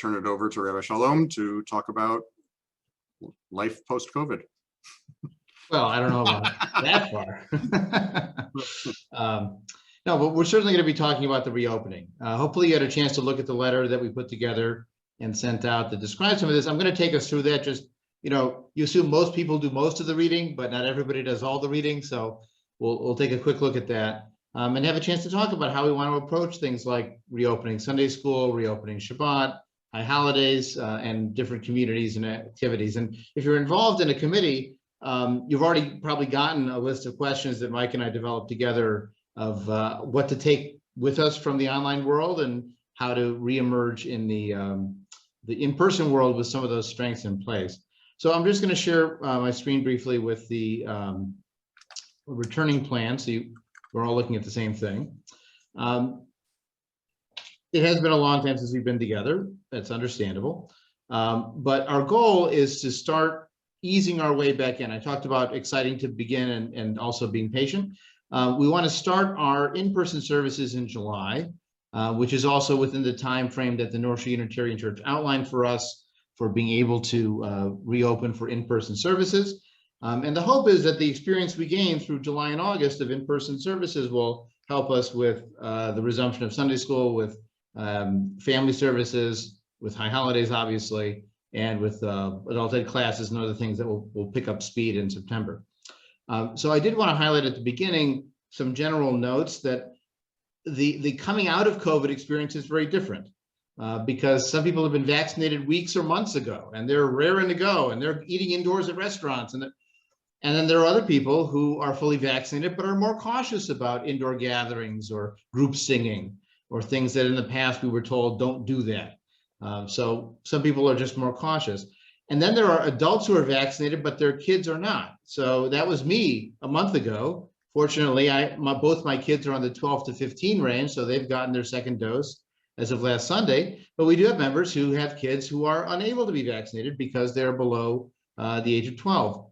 turn it over to Rabbi Chalom to talk about life post-COVID. Well, I don't know about that far. No, but we're certainly going to be talking about the reopening. Hopefully you had a chance to look at the letter that we put together and sent out that describes some of this. I'm going to take us through that. Just, you assume most people do most of the reading, but not everybody does all the reading. So we'll take a quick look at that and have a chance to talk about how we want to approach things like reopening Sunday school, reopening Shabbat, high holidays, and different communities and activities. And if you're involved in a committee, you've already probably gotten a list of questions that Mike and I developed together of what to take with us from the online world and how to reemerge in the in-person world with some of those strengths in place. So I'm just going to share my screen briefly with the returning plan, so we're all looking at the same thing. It has been a long time since we've been together. That's understandable. But our goal is to start easing our way back in. I talked about exciting to begin and also being patient. We want to start our in-person services in July, which is also within the time frame that the North Shore Unitarian Church outlined for us for being able to reopen for in-person services. And the hope is that the experience we gain through July and August of in-person services will help us with the resumption of Sunday school, with family services, with high holidays, obviously, and with adult ed classes and other things that will pick up speed in September. So I did want to highlight at the beginning some general notes that the coming out of COVID experience is very different because some people have been vaccinated weeks or months ago and they're raring to go and they're eating indoors at restaurants. And then there are other people who are fully vaccinated but are more cautious about indoor gatherings or group singing or things that in the past we were told don't do that. So some people are just more cautious. And then there are adults who are vaccinated, but their kids are not. So that was me a month ago. Fortunately, both my kids are on the 12 to 15 range, so they've gotten their second dose as of last Sunday. But we do have members who have kids who are unable to be vaccinated because they're below the age of 12.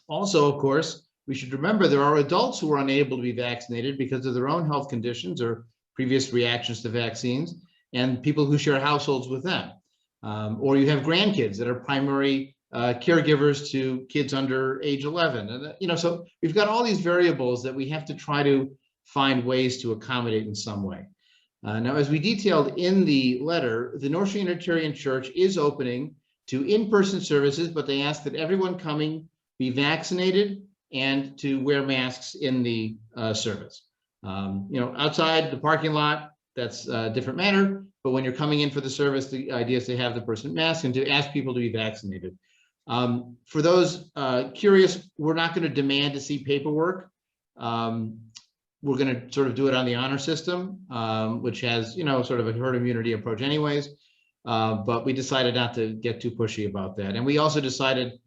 Also, of course, we should remember there are adults who are unable to be vaccinated because of their own health conditions or previous reactions to vaccines, and people who share households with them. Or you have grandkids that are primary caregivers to kids under age 11. And, so we've got all these variables that we have to try to find ways to accommodate in some way. Now, as we detailed in the letter, the North Shore Unitarian Church is opening to in-person services, but they ask that everyone coming be vaccinated and to wear masks in the service. Outside the parking lot, that's a different matter. But when you're coming in for the service, the idea is to have the person masked and to ask people to be vaccinated. For those curious, we're not going to demand to see paperwork. We're going to sort of do it on the honor system, which has, sort of a herd immunity approach anyways. But we decided not to get too pushy about that. And we also decided,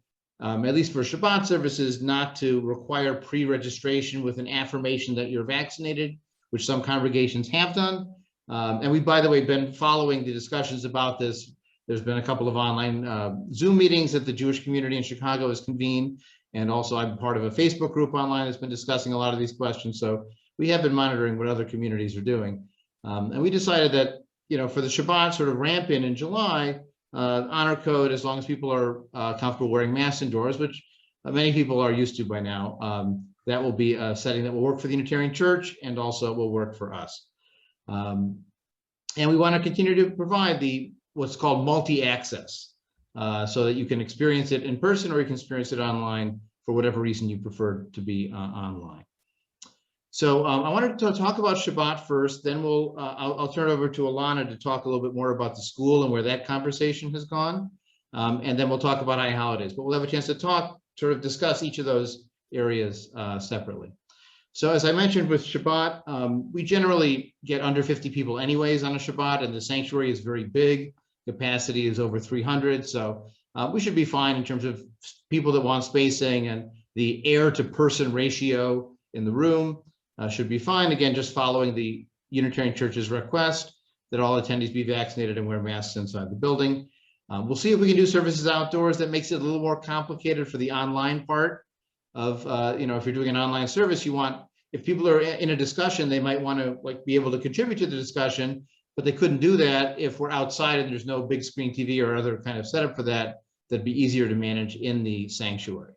at least for Shabbat services, not to require pre-registration with an affirmation that you're vaccinated, which some congregations have done. And we, by the way, been following the discussions about this. There's been a couple of online Zoom meetings that the Jewish community in Chicago has convened. And also I'm part of a Facebook group online that's been discussing a lot of these questions. So we have been monitoring what other communities are doing. And we decided that, for the Shabbat sort of ramp in July, honor code, as long as people are comfortable wearing masks indoors, which many people are used to by now, that will be a setting that will work for the Unitarian Church and also will work for us. And we want to continue to provide what's called multi-access so that you can experience it in person or you can experience it online for whatever reason you prefer to be online. So I wanted to talk about Shabbat first, then I'll turn it over to Alana to talk a little bit more about the school and where that conversation has gone. And then we'll talk about high holidays, but we'll have a chance to sort of discuss each of those areas separately. So as I mentioned with Shabbat, we generally get under 50 people anyways on a Shabbat, and the sanctuary is very big. Capacity is over 300. So we should be fine in terms of people that want spacing, and the air to person ratio in the room should be fine. Again, just following the Unitarian Church's request that all attendees be vaccinated and wear masks inside the building. We'll see if we can do services outdoors. That makes it a little more complicated for the online part of, if you're doing an online service, if people are in a discussion, they might want to be able to contribute to the discussion, but they couldn't do that if we're outside and there's no big screen TV or other kind of setup for that. That'd be easier to manage in the sanctuary.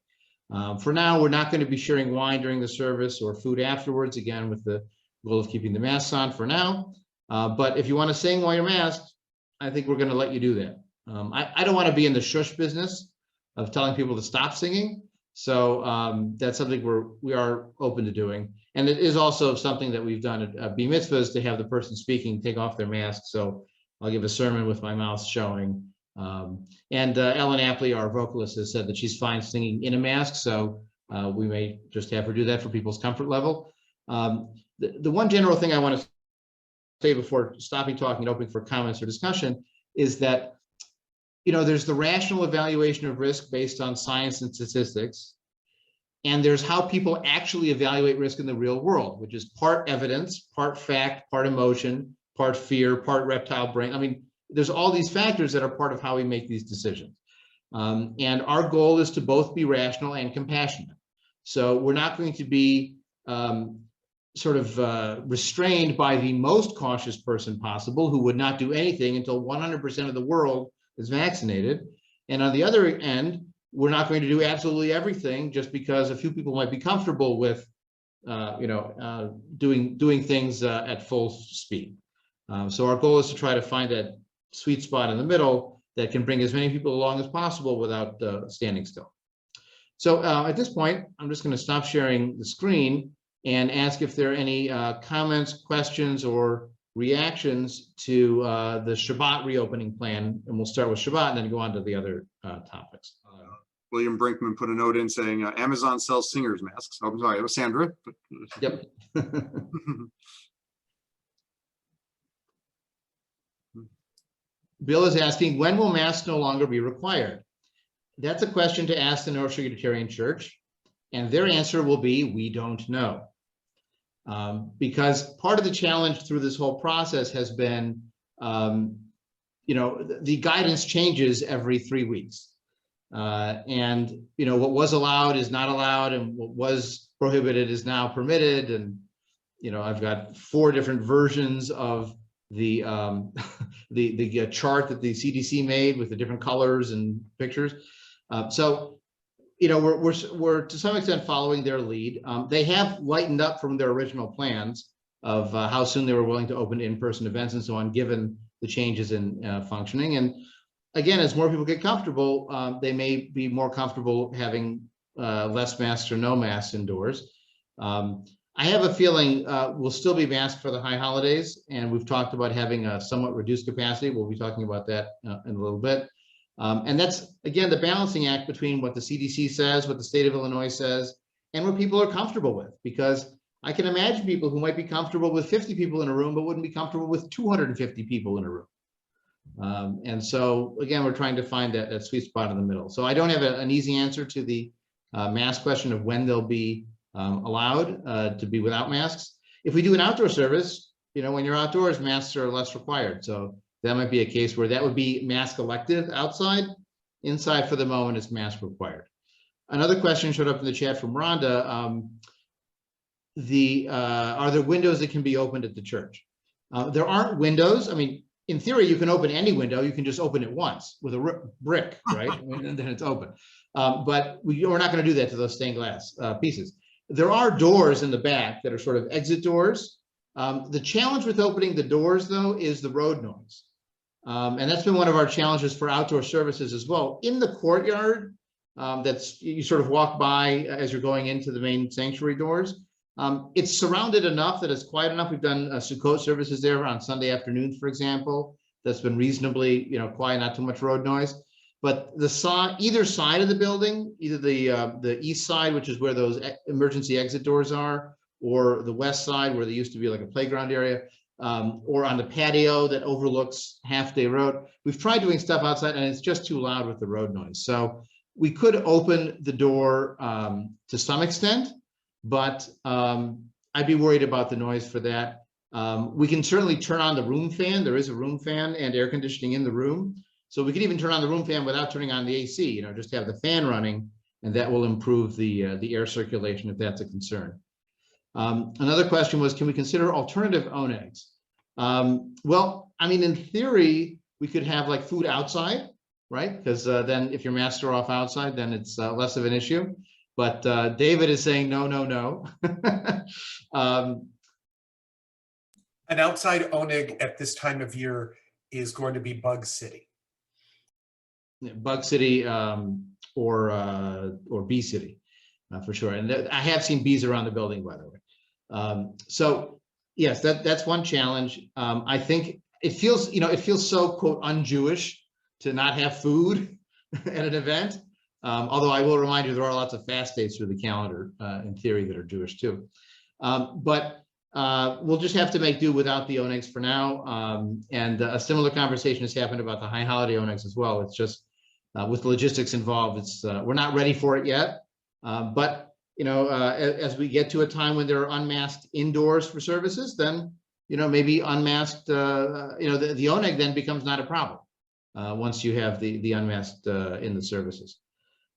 For now, we're not going to be sharing wine during the service or food afterwards, again, with the goal of keeping the masks on for now. But if you want to sing while you're masked, I think we're going to let you do that. I don't want to be in the shush business of telling people to stop singing. So that's something we are open to doing. And it is also something that we've done at B mitzvahs, to have the person speaking take off their mask. So I'll give a sermon with my mouth showing. And Ellen Apley, our vocalist, has said that she's fine singing in a mask. So we may just have her do that for people's comfort level. The one general thing I want to say before stopping talking and opening for comments or discussion is that, you know, there's the rational evaluation of risk based on science and statistics. And there's how people actually evaluate risk in the real world, which is part evidence, part fact, part emotion, part fear, part reptile brain. I mean, there's all these factors that are part of how we make these decisions. And our goal is to both be rational and compassionate. So we're not going to be restrained by the most cautious person possible, who would not do anything until 100% of the world is vaccinated. And on the other end, we're not going to do absolutely everything just because a few people might be comfortable with, doing things at full speed. So our goal is to try to find that sweet spot in the middle that can bring as many people along as possible without standing still. So at this point, I'm just going to stop sharing the screen and ask if there are any comments, questions, or reactions to the Shabbat reopening plan. And we'll start with Shabbat and then go on to the other topics. William Brinkman put a note in saying Amazon sells singers masks. Oh, I'm sorry, it was Sandra. But... Yep. Bill is asking, when will masks no longer be required? That's a question to ask the North Shore Unitarian Church, and their answer will be, we don't know. Because part of the challenge through this whole process has been, the guidance changes every 3 weeks. And, what was allowed is not allowed, and what was prohibited is now permitted. And, I've got 4 different versions of the the chart that the CDC made with the different colors and pictures. So we're to some extent following their lead. They have lightened up from their original plans of how soon they were willing to open in-person events and so on, given the changes in functioning. And again, as more people get comfortable, they may be more comfortable having less masks or no masks indoors. I have a feeling we'll still be masked for the high holidays, and we've talked about having a somewhat reduced capacity. We'll be talking about that in a little bit. And that's, again, the balancing act between what the CDC says, what the state of Illinois says, and what people are comfortable with. Because I can imagine people who might be comfortable with 50 people in a room, but wouldn't be comfortable with 250 people in a room. And so, again, we're trying to find that sweet spot in the middle. So I don't have an easy answer to the mask question of when they'll be allowed to be without masks. If we do an outdoor service, when you're outdoors, masks are less required. So that might be a case where that would be mask elective outside. Inside, for the moment, is mask required. Another question showed up in the chat from Rhonda. Are there windows that can be opened at the church? There aren't windows. I mean, in theory, you can open any window. You can just open it once with a brick, right? And then it's open. But we're not going to do that to those stained glass pieces. There are doors in the back that are sort of exit doors. The challenge with opening the doors, though, is the road noise. And that's been one of our challenges for outdoor services as well. In the courtyard, you sort of walk by as you're going into the main sanctuary doors. It's surrounded enough that it's quiet enough. We've done Sukkot services there on Sunday afternoons, for example. That's been reasonably, quiet, not too much road noise. But either side of the building, either the east side, which is where those emergency exit doors are, or the west side where there used to be like a playground area, or on the patio that overlooks Half Day Road. We've tried doing stuff outside and it's just too loud with the road noise. So we could open the door to some extent, but I'd be worried about the noise for that. We can certainly turn on the room fan. There is a room fan and air conditioning in the room. So we could even turn on the room fan without turning on the AC, just have the fan running, and that will improve the air circulation if that's a concern. Another question was, can we consider alternative onags? Well, I mean, in theory, we could have like food outside, right? Because then if your masks are off outside, then it's less of an issue. But David is saying no, no, no. An outside oneg at this time of year is going to be Bug City. Bug City or Bee City, for sure. And I have seen bees around the building, by the way. So yes, that's one challenge. I think it feels, it feels so quote un-Jewish to not have food at an event. Although I will remind you, there are lots of fast days through the calendar, in theory, that are Jewish too. But we'll just have to make do without the onegs for now. And a similar conversation has happened about the high holiday onegs as well. It's just with the logistics involved, it's we're not ready for it yet. But as we get to a time when there are unmasked indoors for services, then maybe unmasked, the oneg then becomes not a problem once you have the unmasked in the services.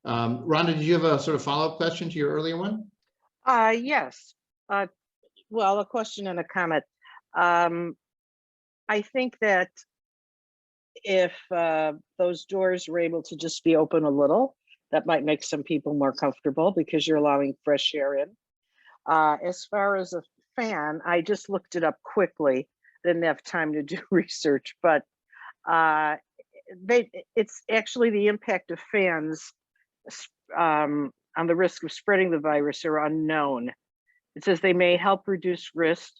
Rhonda, did you have a sort of follow-up question to your earlier one? Yes. Well, a question and a comment. I think that if those doors were able to just be open a little, that might make some people more comfortable because you're allowing fresh air in. As far as a fan, I just looked it up quickly. Didn't have time to do research, but it's actually the impact of fans on the risk of spreading the virus are unknown. It says they may help reduce risk,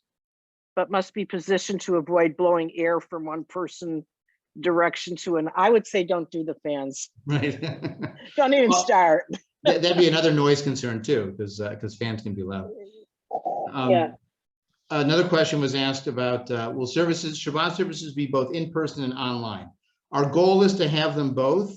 but must be positioned to avoid blowing air from one person direction to an. I would say don't do the fans. Right. Don't even start. That'd be another noise concern too, because fans can be loud. Yeah. Another question was asked about will Shabbat services be both in person and online? Our goal is to have them both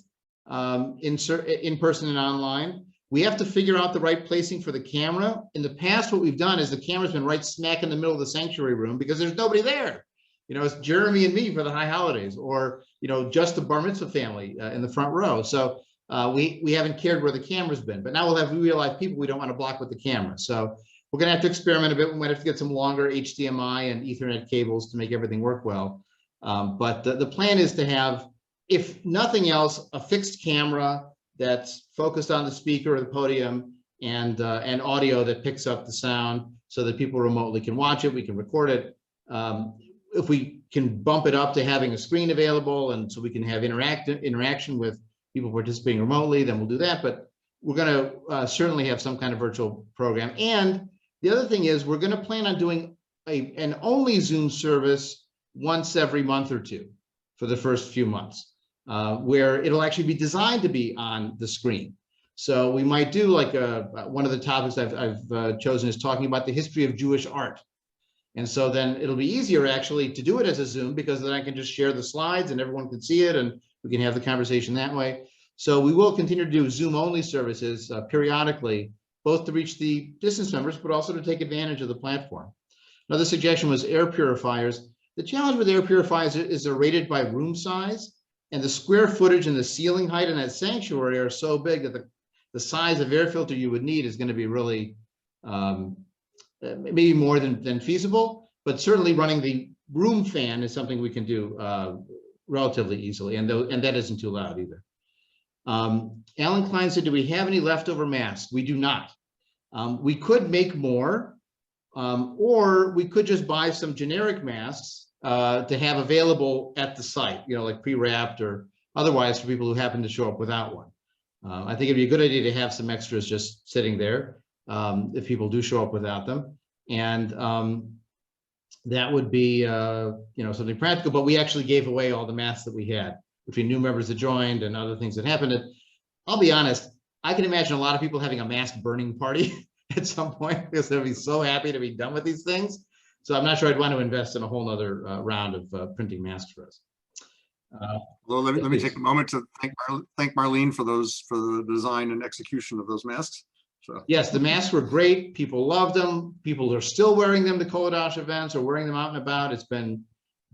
in person and online. We have to figure out the right placing for the camera. In the past, what we've done is the camera's been right smack in the middle of the sanctuary room because there's nobody there. It's Jeremy and me for the high holidays, or just the bar mitzvah family in the front row. So we haven't cared where the camera's been, but now we'll have real life people we don't want to block with the camera. So we're going to have to experiment a bit. We might have to get some longer HDMI and Ethernet cables to make everything work well. But the plan is to have, if nothing else, a fixed camera that's focused on the speaker or the podium, and audio that picks up the sound so that people remotely can watch it. We can record it. If we can bump it up to having a screen available, and so we can have interaction with people participating remotely, then we'll do that. But we're going to certainly have some kind of virtual program. And the other thing is we're going to plan on doing an only Zoom service once every month or two for the first few months, where it'll actually be designed to be on the screen. So we might do like one of the topics I've chosen is talking about the history of Jewish art. And so then it'll be easier actually to do it as a Zoom, because then I can just share the slides and everyone can see it and we can have the conversation that way. So we will continue to do Zoom only services periodically, both to reach the distance members, but also to take advantage of the platform. Another suggestion was air purifiers. The challenge with air purifiers is they're rated by room size, and the square footage and the ceiling height in that sanctuary are so big that the size of air filter you would need is going to be really maybe more than feasible, but certainly running the room fan is something we can do relatively easily, and that isn't too loud either. Alan Klein said, do we have any leftover masks? We do not. We could make more, or we could just buy some generic masks to have available at the site, like pre-wrapped or otherwise for people who happen to show up without one. I think it'd be a good idea to have some extras just sitting there if people do show up without them. And that would be something practical, but we actually gave away all the masks that we had between new members that joined and other things that happened. And I'll be honest, I can imagine a lot of people having a mask burning party at some point because they'll be so happy to be done with these things. So I'm not sure I'd want to invest in a whole other round of printing masks for us. Well, let me take a moment to thank Marlene for the design and execution of those masks. So. Yes, the masks were great. People loved them. People are still wearing them to Kol Hadash events or wearing them out and about. It's been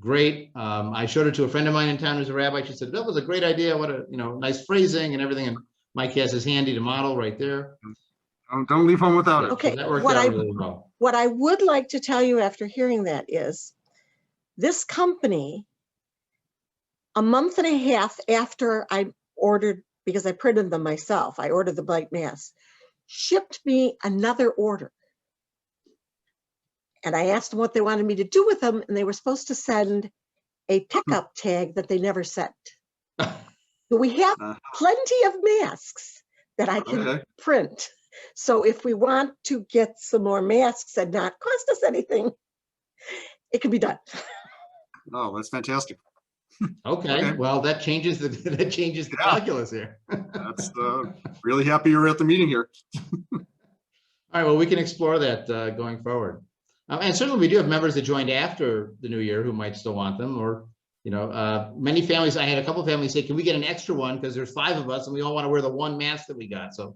great. I showed it to a friend of mine in town who's a rabbi. She said, that was a great idea. What a nice phrasing and everything. And Mike has his handy to model right there. Don't leave home without it. Okay, So that worked out really well. What I would like to tell you after hearing that is This company, a month and a half after I ordered, because I printed them myself, I ordered the bite masks, shipped me another order. And I asked them what they wanted me to do with them, and they were supposed to send a pickup tag that they never sent. So we have plenty of masks that I can print. So if we want to get some more masks and not cost us anything, it can be done. Oh, that's fantastic. Okay, well, that changes the calculus here. That's really happy you were at the meeting here. All right, well, we can explore that going forward. And certainly we do have members that joined after the new year who might still want them, or, many families, I had a couple of families say, can we get an extra one? Because there's 5 of us and we all want to wear the one mask that we got. So,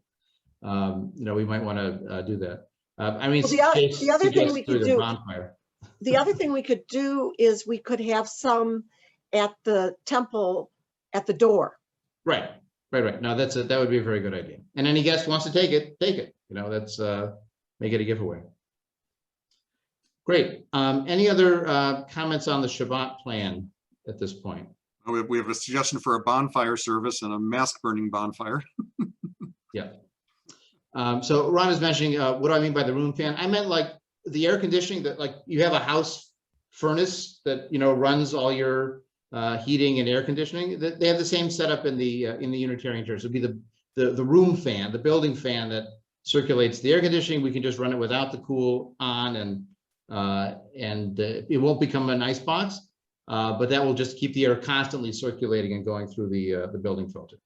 we might want to do that. The other thing we could do, the other thing we could do is we could have some at the temple at the door. Right. No, that would be a very good idea. And any guest wants to take it, take it. That's make it a giveaway. Great. Any other comments on the Shabbat plan at this point? We have a suggestion for a bonfire service and a mask burning bonfire. Yeah. So Ron is mentioning, what do I mean by the room fan? I meant like the air conditioning, that like you have a house furnace that, runs all your heating and air conditioning. They have the same setup in the Unitarian Church. It'd be the room fan, the building fan that circulates the air conditioning. We can just run it without the cool on, and it won't become an ice box, but that will just keep the air constantly circulating and going through the building filter.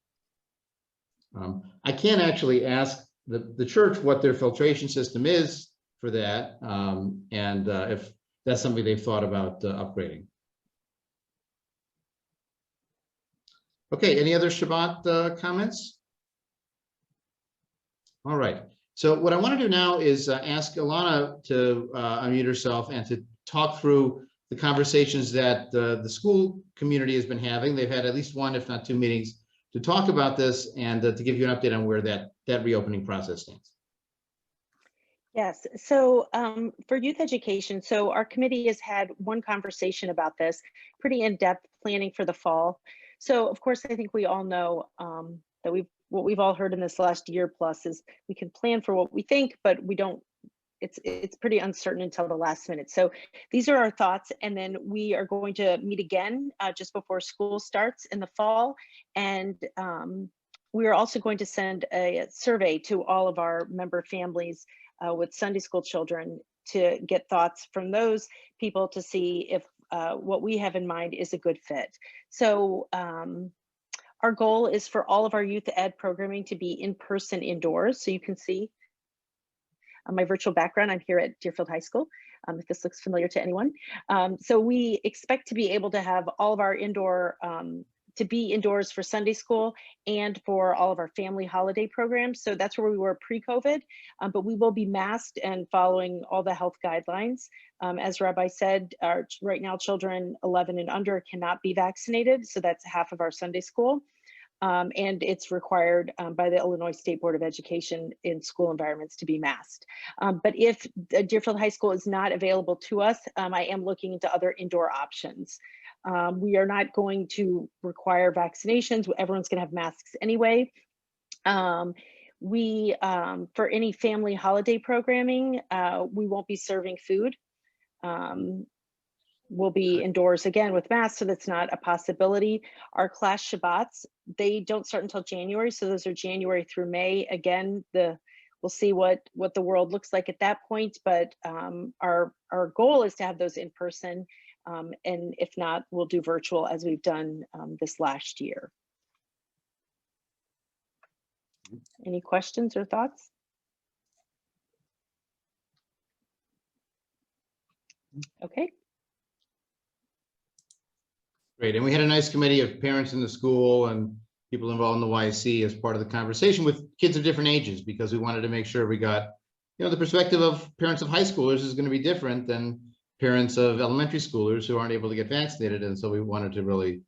I can actually ask the church what their filtration system is for that, and if that's something they've thought about upgrading. Okay, any other Shabbat comments? All right. So what I want to do now is ask Ilana to unmute herself and to talk through the conversations that the school community has been having. They've had at least 1, if not 2 meetings to talk about this, and to give you an update on where that reopening process stands. Yes, so for youth education, so our committee has had 1 conversation about this, pretty in-depth planning for the fall. So of course, I think we all know that what we've all heard in this last year plus is we can plan for what we think, but we don't, it's pretty uncertain until the last minute. So these are our thoughts, and then we are going to meet again just before school starts in the fall. And we are also going to send a survey to all of our member families with Sunday school children to get thoughts from those people to see if what we have in mind is a good fit. So our goal is for all of our youth ed programming to be in person indoors. So you can see my virtual background. I'm here at Deerfield High School, if this looks familiar to anyone. So we expect to be able to have all of our indoor, to be indoors for Sunday school and for all of our family holiday programs. So that's where we were pre-COVID, but we will be masked and following all the health guidelines. As Rabbi said, right now children 11 and under cannot be vaccinated. So that's half of our Sunday school. And it's required by the Illinois State Board of Education in school environments to be masked. But if Deerfield High School is not available to us, I am looking into other indoor options. We are not going to require vaccinations. Everyone's going to have masks anyway. For any family holiday programming, we won't be serving food. We'll be indoors again with masks, so that's not a possibility. Our class Shabbats, they don't start until January, so those are January through May. Again, we'll see what the world looks like at that point, but our goal is to have those in person, and if not, we'll do virtual as we've done this last year. Any questions or thoughts? Okay. Great, and we had a nice committee of parents in the school and people involved in the YC as part of the conversation with kids of different ages, because we wanted to make sure we got, the perspective of parents of high schoolers is going to be different than parents of elementary schoolers who aren't able to get vaccinated. And so we wanted to really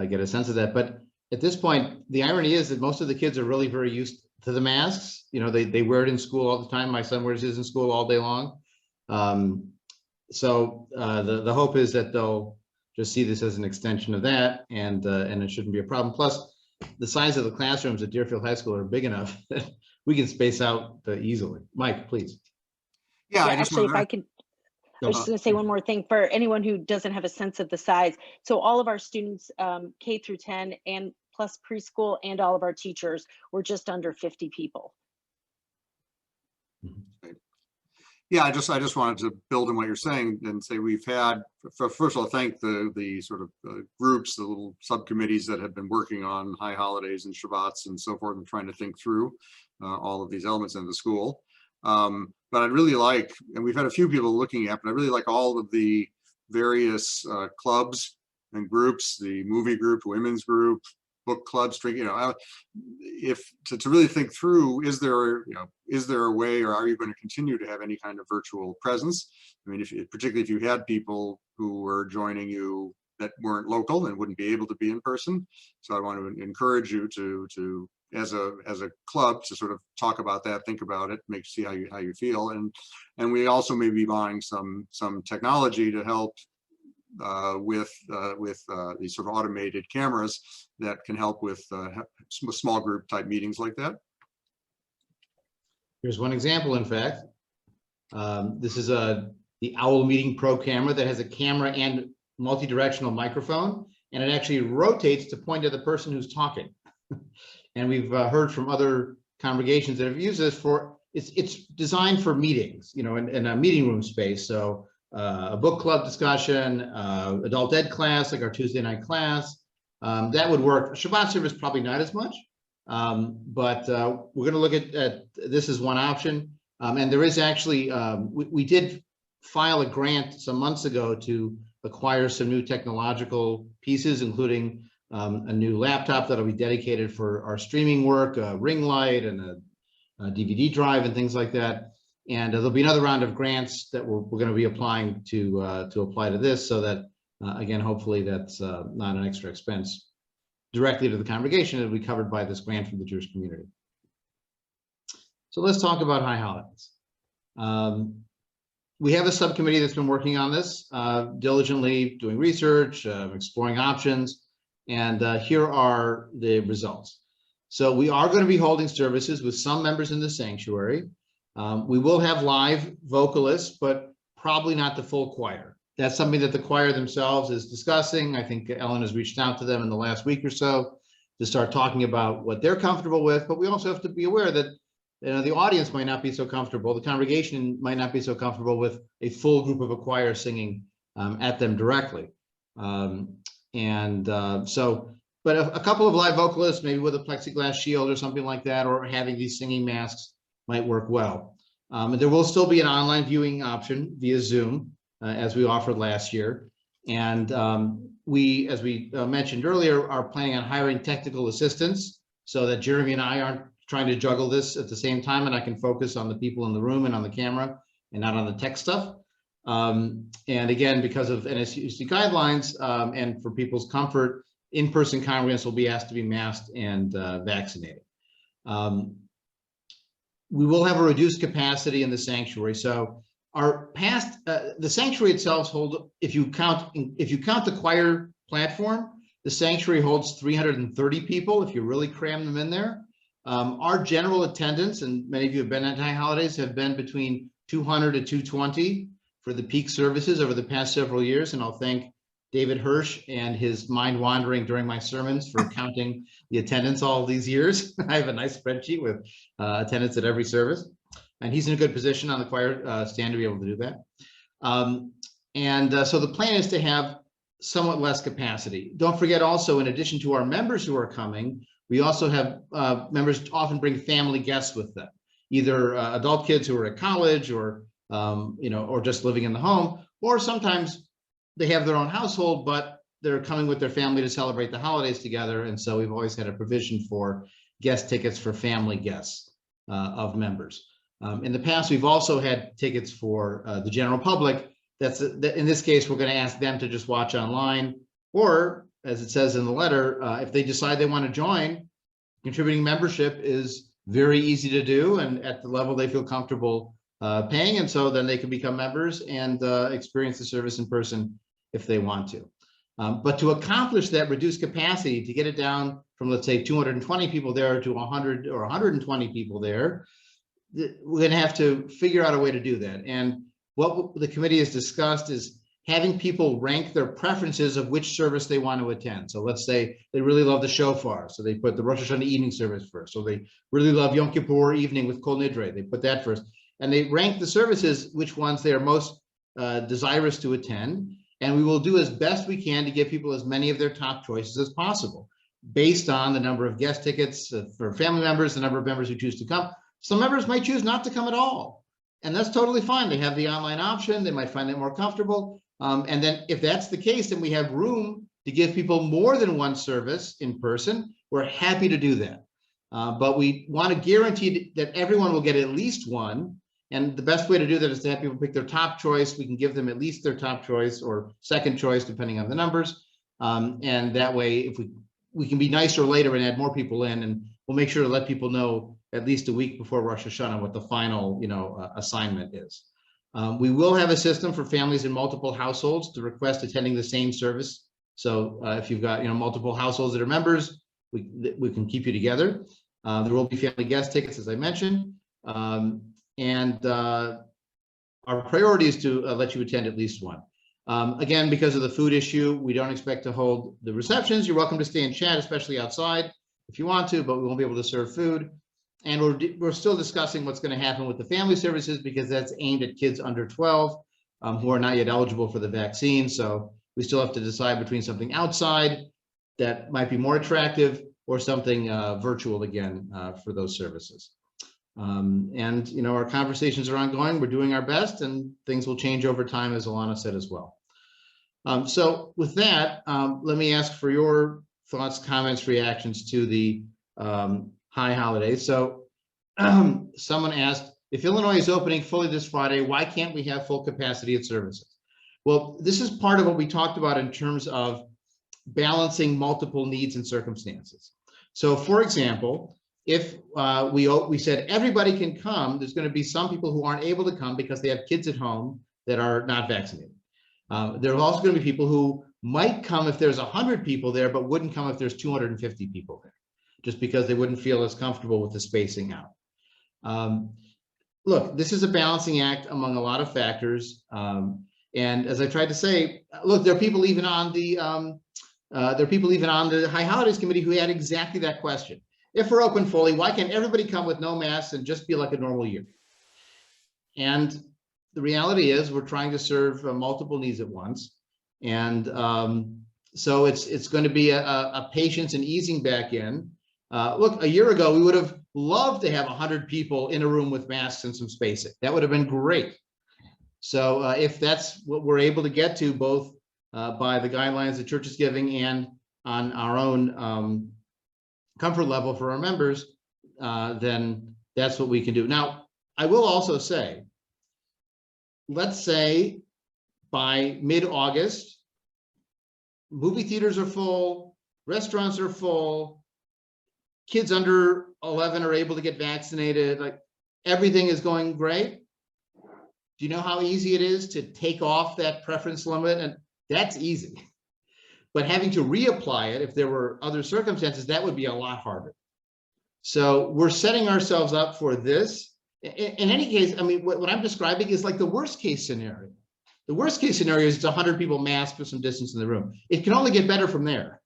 get a sense of that. But at this point, the irony is that most of the kids are really very used to the masks. They wear it in school all the time. My son wears his in school all day long. So the hope is that they'll just see this as an extension of that, and it shouldn't be a problem. Plus, the size of the classrooms at Deerfield High School are big enough that we can space out easily. Mike, please. Yeah, Yeah, I just actually, if wanted I to, could, I was just going to say one more thing for anyone who doesn't have a sense of the size. So all of our students, K through 10 and plus preschool, and all of our teachers were just under 50 people. yeah, I just wanted to build on what you're saying and say we've had, first of all, thank the sort of groups, the little subcommittees that have been working on high holidays and Shabbats and so forth, and trying to think through all of these elements in the school. But I'd really like, and we've had a few people looking at, but I really like all of the various clubs and groups, the movie group, women's group, book clubs, if to really think through, is there a way, or are you going to continue to have any kind of virtual presence? I mean, particularly if you had people who were joining you that weren't local and wouldn't be able to be in person. So I want to encourage you to as a club to sort of talk about that, think about it, see how you feel, and we also may be buying some technology to help with these sort of automated cameras that can help with small group type meetings like that. Here's one example, in fact. This is the Owl Meeting Pro camera that has a camera and multi-directional microphone, and it actually rotates to point at the person who's talking. And we've heard from other congregations that have used this for, it's designed for meetings, in a meeting room space. So a book club discussion, adult ed class, like our Tuesday night class, that would work. Shabbat service, probably not as much, but we're going to look at this as one option. And there is actually, we did file a grant some months ago to acquire some new technological pieces, including a new laptop that'll be dedicated for our streaming work, a ring light and a DVD drive and things like that. And there'll be another round of grants that we're going to be applying to apply to this, so that again, hopefully that's not an extra expense directly to the congregation. It'll be covered by this grant from the Jewish community. So let's talk about high holidays. We have a subcommittee that's been working on this diligently, doing research, exploring options, and here are the results. So we are going to be holding services with some members in the sanctuary. We will have live vocalists, but probably not the full choir. That's something that the choir themselves is discussing. I think Ellen has reached out to them in the last week or so to start talking about what they're comfortable with, but we also have to be aware that the audience might not be so comfortable, the congregation might not be so comfortable with a full group of a choir singing at them directly. But a couple of live vocalists, maybe with a plexiglass shield or something like that, or having these singing masks might work well. And there will still be an online viewing option via Zoom, as we offered last year. And we, as we mentioned earlier, are planning on hiring technical assistants so that Jeremy and I aren't trying to juggle this at the same time, and I can focus on the people in the room and on the camera and not on the tech stuff. And again, because of NSUC guidelines and for people's comfort, in-person congregants will be asked to be masked and vaccinated. We will have a reduced capacity in the sanctuary. So our past, the sanctuary itself holds, if you count the choir platform, the sanctuary holds 330 people if you really cram them in there. Our general attendance, and many of you have been at high holidays, have been between 200 to 220 for the peak services over the past several years. And I'll thank David Hirsch and his mind wandering during my sermons for counting the attendance all these years. I have a nice spreadsheet with attendance at every service, and he's in a good position on the choir stand to be able to do that. So the plan is to have somewhat less capacity. Don't forget also, in addition to our members who are coming, we also have members often bring family guests with them, either adult kids who are at college or or just living in the home, or sometimes they have their own household, but they're coming with their family to celebrate the holidays together. And so we've always had a provision for guest tickets for family guests of members. In the past, we've also had tickets for the general public. In this case, we're going to ask them to just watch online, or as it says in the letter, if they decide they want to join, contributing membership is very easy to do, and at the level they feel comfortable paying, and so then they can become members and experience the service in person if they want to. But to accomplish that reduced capacity, to get it down from, let's say, 220 people there to 100 or 120 people there, we're going to have to figure out a way to do that. And what the committee has discussed is having people rank their preferences of which service they want to attend. So let's say they really love the shofar, so they put the Rosh Hashanah evening service first. So they really love Yom Kippur evening with Kol Nidre, they put that first. And they rank the services, which ones they are most desirous to attend. And we will do as best we can to give people as many of their top choices as possible, based on the number of guest tickets for family members, the number of members who choose to come. Some members might choose not to come at all, and that's totally fine. They have the online option. They might find it more comfortable. And then if that's the case, then we have room to give people more than one service in person. We're happy to do that. But we want to guarantee that everyone will get at least one. And the best way to do that is to have people pick their top choice. We can give them at least their top choice or second choice, depending on the numbers. And that way, if we can be nicer later and add more people in, and we'll make sure to let people know at least a week before Rosh Hashanah what the final, assignment is. We will have a system for families in multiple households to request attending the same service. So if you've got multiple households that are members, we can keep you together. There will be family guest tickets, as I mentioned, and our priority is to let you attend at least one. Again, because of the food issue, we don't expect to hold the receptions. You're welcome to stay and chat, especially outside if you want to, but we won't be able to serve food. And we're still discussing what's going to happen with the family services, because that's aimed at kids under 12 who are not yet eligible for the vaccine. So we still have to decide between something outside that might be more attractive or something virtual again for those services. And our conversations are ongoing. We're doing our best, and things will change over time, as Alana said as well. So with that, let me ask for your thoughts, comments, reactions to the high holidays. So someone asked, if Illinois is opening fully this Friday, why can't we have full capacity at services? Well, this is part of what we talked about in terms of balancing multiple needs and circumstances. So for example, if we said everybody can come, there's going to be some people who aren't able to come because they have kids at home that are not vaccinated. There are also going to be people who might come if there's 100 people there, but wouldn't come if there's 250 people there, just because they wouldn't feel as comfortable with the spacing out. Look, this is a balancing act among a lot of factors. And as I tried to say, look, there are people even on the High Holidays Committee who had exactly that question. If we're open fully, why can't everybody come with no masks and just be like a normal year? And the reality is we're trying to serve multiple needs at once. And so it's going to be a patience and easing back in. Look, a year ago, we would have loved to have 100 people in a room with masks and some spacing. That would have been great. So if that's what we're able to get to, both by the guidelines the church is giving and on our own comfort level for our members, then that's what we can do. Now, I will also say, let's say by mid-August, movie theaters are full, restaurants are full, kids under 11 are able to get vaccinated, like everything is going great. Do you know how easy it is to take off that preference limit? And that's easy. But having to reapply it, if there were other circumstances, that would be a lot harder. So we're setting ourselves up for this. In any case, I mean, what I'm describing is like the worst case scenario. The worst case scenario is it's 100 people masked with some distance in the room. It can only get better from there.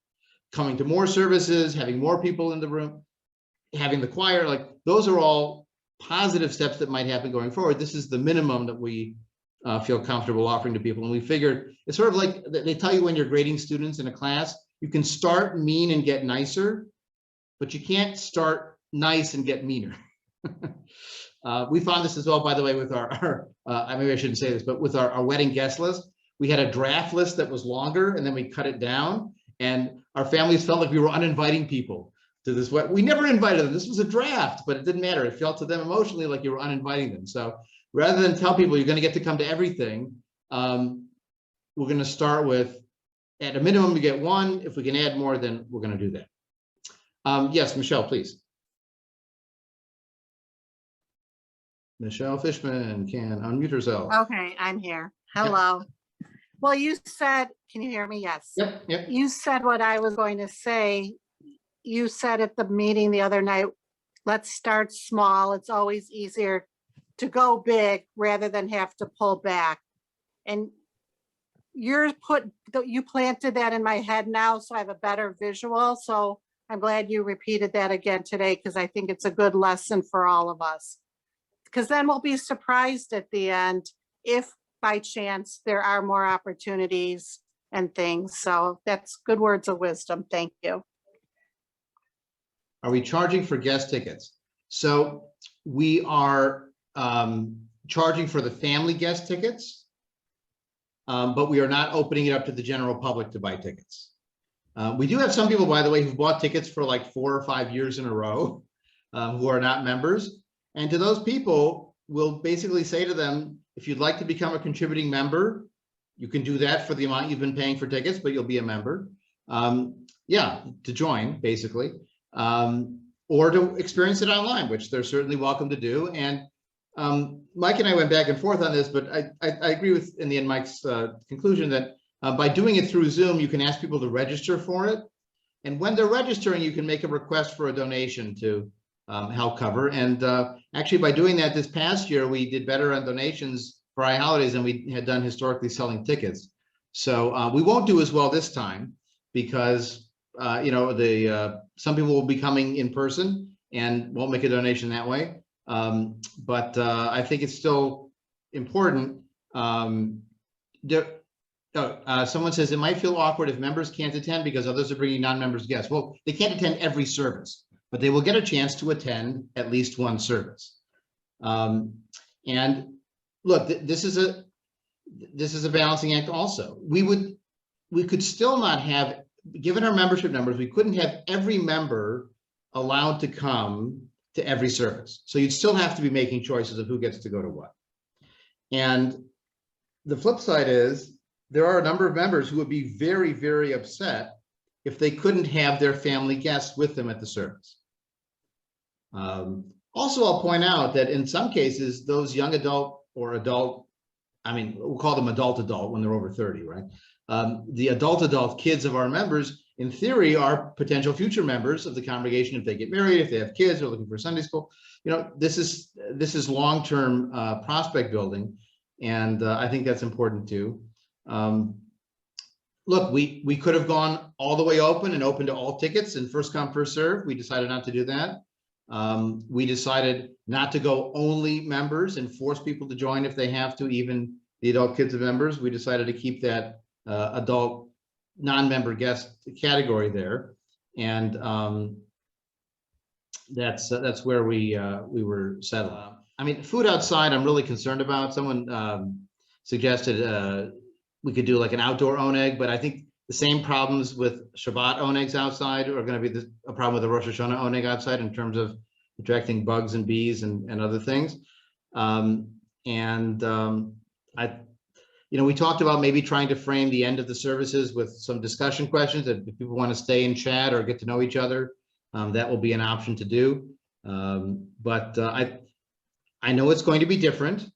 Coming to more services, having more people in the room, having the choir, like those are all positive steps that might happen going forward. This is the minimum that we feel comfortable offering to people. And we figured it's sort of like they tell you when you're grading students in a class, you can start mean and get nicer, but you can't start nice and get meaner. We found this as well, by the way, with our maybe I shouldn't say this, but with our wedding guest list. We had a draft list that was longer, and then we cut it down, and our families felt like we were uninviting people to this. We never invited them. This was a draft, but it didn't matter. It felt to them emotionally like you were uninviting them. So rather than tell people you're going to get to come to everything, we're going to start with, at a minimum, you get one. If we can add more, then we're going to do that. Yes, Michelle, please. Michelle Fishman can unmute herself. Okay, I'm here. Hello. Well, you said, can you hear me? Yes. Yep. You said what I was going to say. You said at the meeting the other night, let's start small. It's always easier to go big rather than have to pull back. And you planted that in my head now, so I have a better visual. So I'm glad you repeated that again today, because I think it's a good lesson for all of us. Because then we'll be surprised at the end if by chance there are more opportunities and things. So that's good words of wisdom. Thank you. Are we charging for guest tickets? So we are charging for the family guest tickets, but we are not opening it up to the general public to buy tickets. We do have some people, by the way, who've bought tickets for like 4 or 5 years in a row, who are not members. And to those people, we'll basically say to them, if you'd like to become a contributing member, you can do that for the amount you've been paying for tickets, but you'll be a member. Yeah, to join, basically. Or to experience it online, which they're certainly welcome to do. And Mike and I went back and forth on this, but I agree with, in the end, Mike's conclusion that by doing it through Zoom, you can ask people to register for it. And when they're registering, you can make a request for a donation to help cover. And actually, by doing that this past year, we did better on donations for High Holidays than we had done historically selling tickets. So we won't do as well this time because some people will be coming in person and won't make a donation that way. But I think it's still important. Someone says it might feel awkward if members can't attend because others are bringing non-members guests. Well, they can't attend every service, but they will get a chance to attend at least one service. And look, this is a balancing act also. We could still not have, given our membership numbers, we couldn't have every member allowed to come to every service. So you'd still have to be making choices of who gets to go to what. And the flip side is there are a number of members who would be very, very upset if they couldn't have their family guests with them at the service. Also, I'll point out that in some cases, those young adult or adult, I mean, we'll call them adult when they're over 30, right? The adult kids of our members, in theory, are potential future members of the congregation if they get married, if they have kids, or looking for Sunday school. This is long-term prospect building, and I think that's important too. Look, we could have gone all the way open and open to all tickets and first come, first serve. We decided not to do that. We decided not to go only members and force people to join if they have to, even the adult kids of members. We decided to keep that adult non-member guest category there, and that's where we were settled. I mean, food outside, I'm really concerned about. Someone suggested we could do like an outdoor oneg, but I think the same problems with Shabbat onegs outside are going to be a problem with the Rosh Hashanah oneg outside in terms of attracting bugs and bees and other things. We talked about maybe trying to frame the end of the services with some discussion questions that if people want to stay and chat or get to know each other, that will be an option to do. But I know it's going to be different,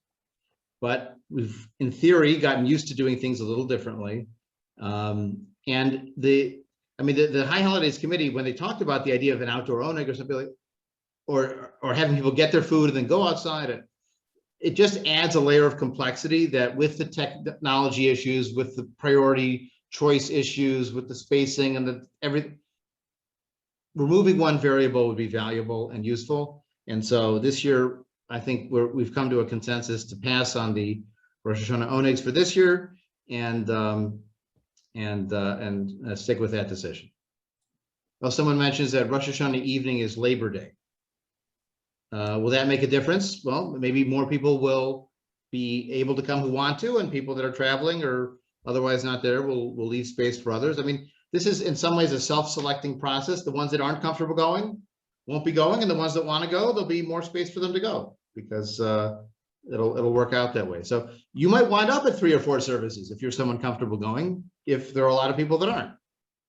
but we've, in theory, gotten used to doing things a little differently. And the High Holidays Committee, when they talked about the idea of an outdoor oneg or something like, or having people get their food and then go outside, it just adds a layer of complexity that with the technology issues, with the priority choice issues, with the spacing and everything, removing one variable would be valuable and useful. And so this year, I think we've come to a consensus to pass on the Rosh Hashanah onegs for this year and stick with that decision. Well, someone mentions that Rosh Hashanah evening is Labor Day. Will that make a difference? Well, maybe more people will be able to come who want to, and people that are traveling or otherwise not there will leave space for others. I mean, this is in some ways a self-selecting process. The ones that aren't comfortable going won't be going, and the ones that want to go, there'll be more space for them to go because it'll work out that way. So you might wind up at 3 or 4 services if you're someone comfortable going, if there are a lot of people that aren't.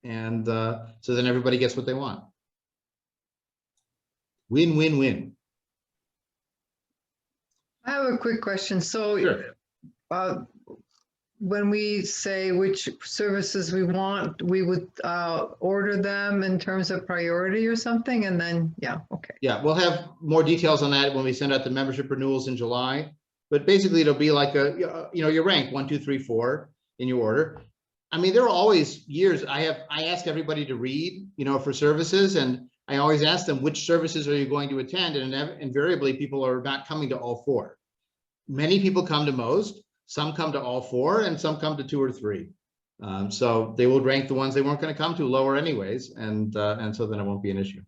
And so then everybody gets what they want. Win, win, win. I have a quick question. So Sure. when we say which services we want, we would order them in terms of priority or something, and then, yeah, okay. Yeah, we'll have more details on that when we send out the membership renewals in July. But basically, it'll be like you rank 1, 2, 3, 4 in your order. I mean, there are always years I ask everybody to read, for services, and I always ask them, which services are you going to attend? And invariably, people are not coming to all 4. Many people come to most, some come to all 4, and some come to 2 or 3. So they will rank the ones they weren't going to come to lower anyways, and so then it won't be an issue.